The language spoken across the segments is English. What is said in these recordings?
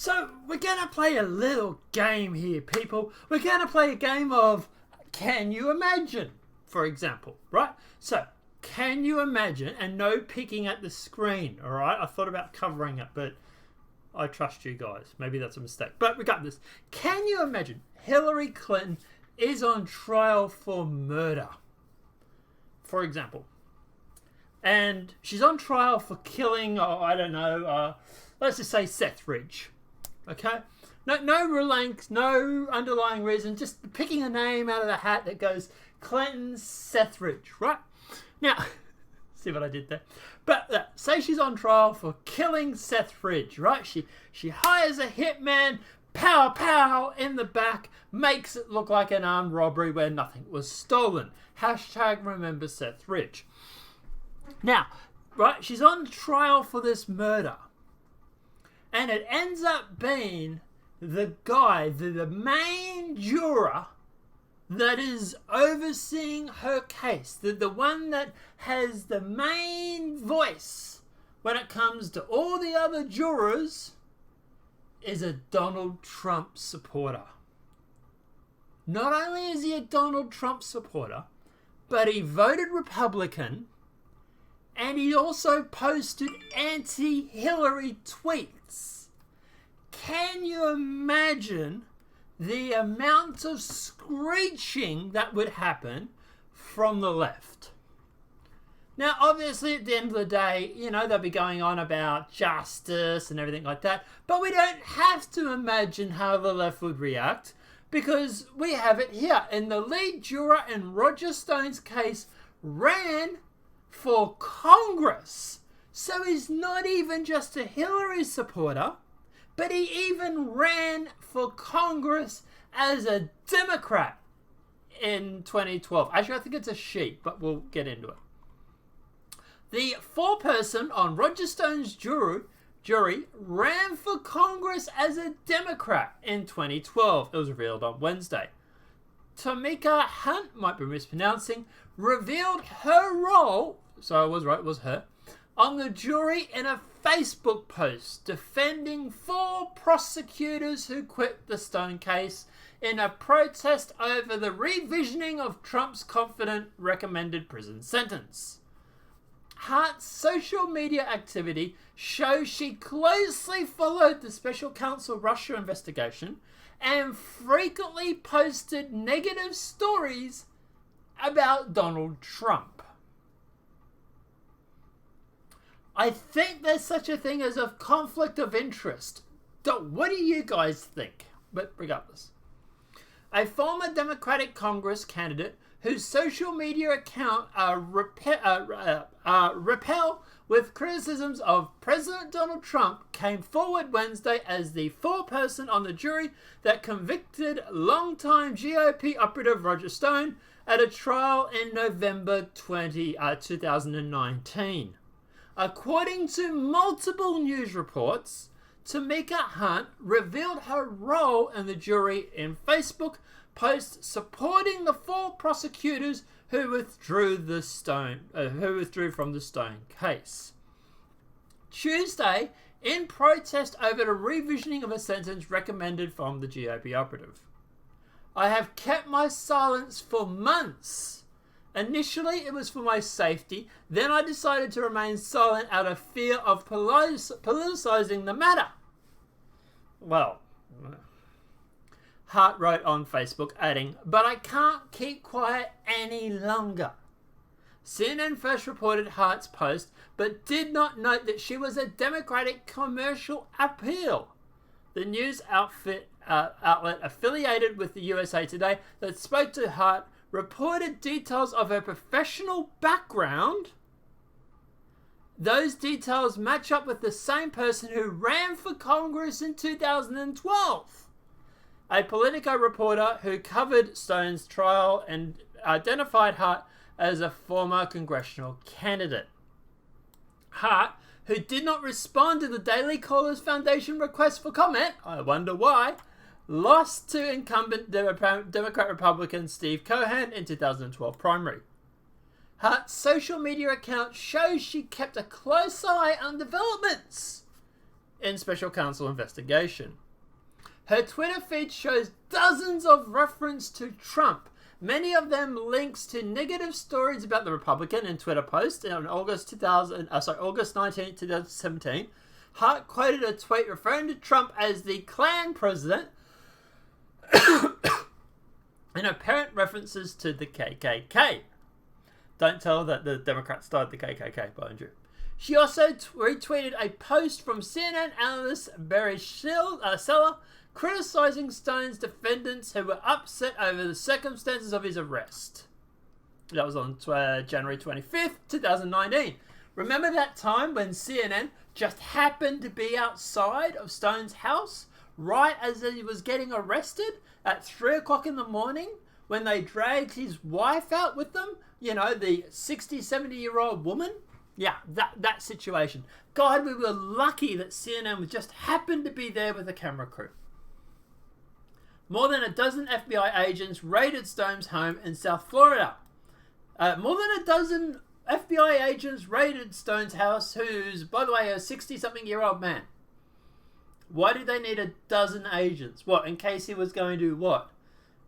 So we're going to play a little game here, people. We're going to play a game of Can You Imagine, for example, right? So, can you imagine, and no peeking at the screen, all right? I thought about covering it, but I trust you guys. Maybe that's a mistake. But regardless, can you imagine Hillary Clinton is on trial for murder, for example? And she's on trial for killing, I don't know, let's just say Seth Ridge. Okay? No links, no underlying reason, just picking a name out of the hat that goes Clinton Seth Ridge, right? Now, see what I did there? But say she's on trial for killing Seth Ridge, right? She hires a hitman, pow pow in the back, makes it look like an armed robbery where nothing was stolen. Hashtag remember Seth Ridge. Now, right, she's on trial for this murder. And it ends up being the guy, the main juror that is overseeing her case, the one that has the main voice when it comes to all the other jurors, is a Donald Trump supporter. Not only is he a Donald Trump supporter, but he voted Republican, and he also posted anti-Hillary tweets. Can you imagine the amount of screeching that would happen from the left? Now, obviously, at the end of the day, you know, they'll be going on about justice and everything like that, but we don't have to imagine how the left would react, because we have it here. And the lead juror in Roger Stone's case ran for Congress. So he's not even just a Hillary supporter, but he even ran for Congress as a Democrat in 2012. Actually, I think it's a she, but we'll get into it. The foreperson on Roger Stone's jury ran for Congress as a Democrat in 2012. It was revealed on Wednesday. Tamika Hunt, might be mispronouncing, revealed her role, so I was right, it was her, on the jury in a Facebook post defending 4 prosecutors who quit the Stone case in a protest over the revisioning of Trump's confident recommended prison sentence. Hart's social media activity shows she closely followed the special counsel Russia investigation and frequently posted negative stories about Donald Trump. I think there's such a thing as a conflict of interest. What do you guys think? But regardless, a former Democratic Congress candidate whose social media account repel with criticisms of President Donald Trump came forward Wednesday as the foreperson on the jury that convicted longtime GOP operative Roger Stone at a trial in November 2019. According to multiple news reports, Tamika Hunt revealed her role in the jury in Facebook posts supporting the 4 prosecutors who withdrew from the Stone case. Tuesday, in protest over the revisioning of a sentence recommended from the GOP operative. I have kept my silence for months. Initially, it was for my safety. Then I decided to remain silent out of fear of politicizing the matter. Well, Hart wrote on Facebook, adding, "But I can't keep quiet any longer." CNN first reported Hart's post, but did not note that she was a Democratic commercial appeal. The news outlet affiliated with the USA Today that spoke to Hart reported details of her professional background. Those details match up with the same person who ran for Congress in 2012. A Politico reporter who covered Stone's trial and identified Hart as a former congressional candidate. Hart, who did not respond to the Daily Caller's Foundation request for comment, I wonder why, lost to incumbent Democrat-Republican Steve Cohen in 2012 primary. Hart's social media account shows she kept a close eye on developments in special counsel investigation. Her Twitter feed shows dozens of references to Trump, many of them links to negative stories about the Republican in Twitter posts on August 19, 2017. Hart quoted a tweet referring to Trump as the Klan president and apparent references to the KKK. Don't tell that the Democrats started the KKK, behind you. She also retweeted a post from CNN analyst Barry Seller criticizing Stone's defendants who were upset over the circumstances of his arrest. That was on January 25th, 2019. Remember that time when CNN just happened to be outside of Stone's house right as he was getting arrested at 3 o'clock in the morning when they dragged his wife out with them? You know, the 60, 70-year-old woman? Yeah, that situation. God, we were lucky that CNN just happened to be there with a camera crew. More than a dozen FBI agents raided Stone's home in South Florida. More than a dozen FBI agents raided Stone's house, who's, by the way, a 60-something-year-old man. Why did they need a dozen agents? What, in case he was going to, what,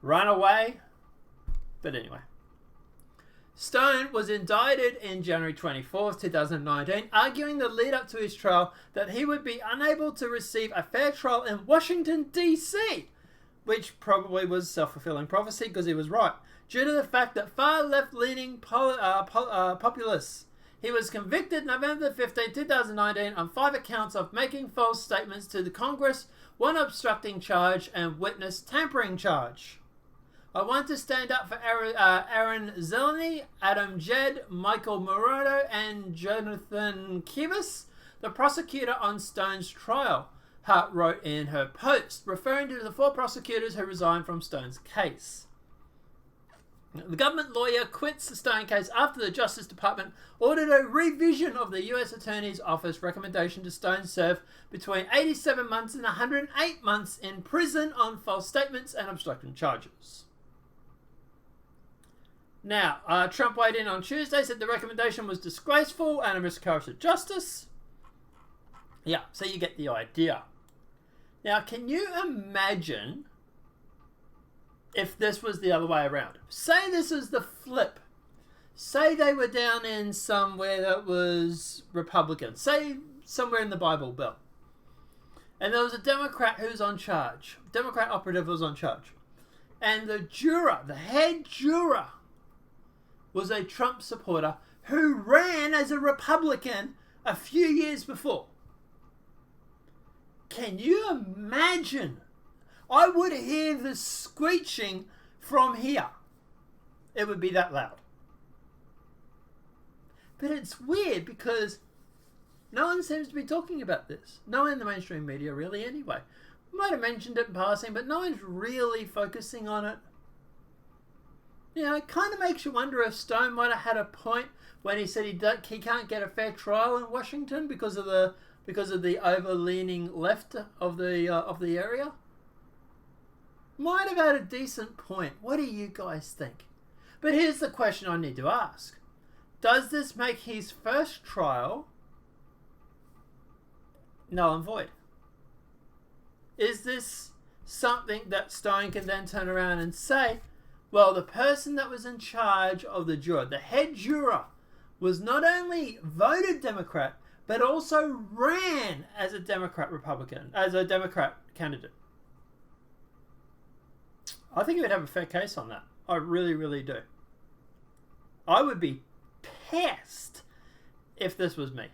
run away? But anyway. Stone was indicted in January 24th, 2019, arguing the lead-up to his trial that he would be unable to receive a fair trial in Washington, D.C., which probably was self-fulfilling prophecy because he was right, due to the fact that far left-leaning populists. He was convicted November 15, 2019 on 5 accounts of making false statements to the Congress, 1 obstructing charge, and witness tampering charge. I want to stand up for Aaron Zeleny, Adam Jed, Michael Morodo, and Jonathan Kivas, the prosecutor on Stone's trial, Hart wrote in her post, referring to the 4 prosecutors who resigned from Stone's case. The government lawyer quits the Stone case after the Justice Department ordered a revision of the U.S. Attorney's Office recommendation to Stone serve between 87 months and 108 months in prison on false statements and obstruction charges. Now, Trump weighed in on Tuesday, said the recommendation was disgraceful and a miscarriage of justice. Yeah, so you get the idea. Now, can you imagine if this was the other way around? Say this is the flip. Say they were down in somewhere that was Republican. Say somewhere in the Bible Belt. And there was a Democrat who's on charge. Democrat operative was on charge. And the juror, the head juror, was a Trump supporter who ran as a Republican a few years before. Can you imagine? I would hear the screeching from here. It would be that loud. But it's weird because no one seems to be talking about this. No one in the mainstream media really anyway. Might have mentioned it in passing, but no one's really focusing on it. You know, it kind of makes you wonder if Stone might have had a point when he said he can't get a fair trial in Washington because of the over-leaning left of the area. Might have had a decent point. What do you guys think? But here's the question I need to ask. Does this make his first trial null and void? Is this something that Stone can then turn around and say, well, the person that was in charge of the juror, the head juror, was not only voted Democrat, but also ran as a Democrat candidate? I think he would have a fair case on that. I really, really do. I would be pissed if this was me.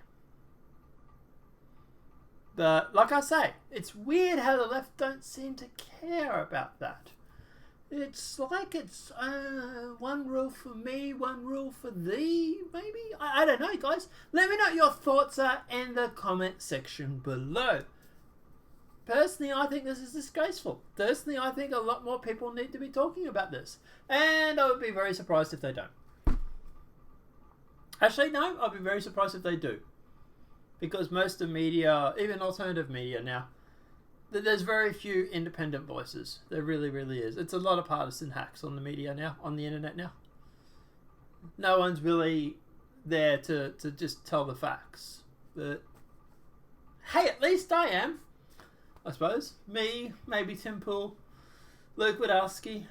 But like I say, it's weird how the left don't seem to care about that. It's like it's one rule for me, one rule for thee, maybe? I don't know, guys. Let me know what your thoughts are in the comment section below. Personally, I think this is disgraceful. Personally, I think a lot more people need to be talking about this. And I would be very surprised if they don't. Actually, no, I'll be very surprised if they do. Because most of media, even alternative media now, there's very few independent voices. There really, really is. It's a lot of partisan hacks on the media now, on the internet now. No one's really there to just tell the facts. But hey, at least I am. I suppose. Me, maybe Timple, Luke Wadowski.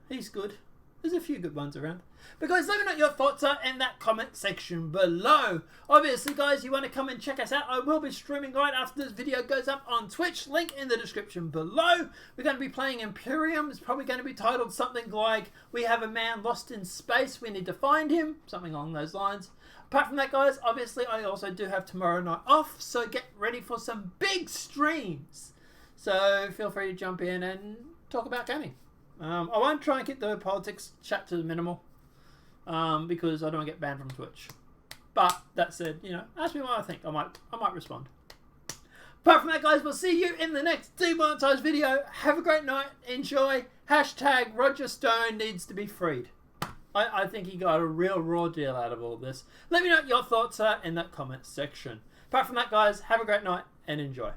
He's good. There's a few good ones around. But guys, let me know what your thoughts are in that comment section below. Obviously, guys, you want to come and check us out. I will be streaming right after this video goes up on Twitch. Link in the description below. We're going to be playing Imperium. It's probably going to be titled something like, "We have a man lost in space. We need to find him." Something along those lines. Apart from that, guys, obviously, I also do have tomorrow night off. So get ready for some big streams. So feel free to jump in and talk about gaming. I won't try and keep the politics chat to the minimal because I don't want to get banned from Twitch. But that said, you know, ask me what I think. I might respond. Apart from that, guys, we'll see you in the next demonetized video. Have a great night. Enjoy. Hashtag Roger Stone needs to be freed. I think he got a real raw deal out of all this. Let me know what your thoughts are in that comment section. Apart from that, guys, have a great night and enjoy.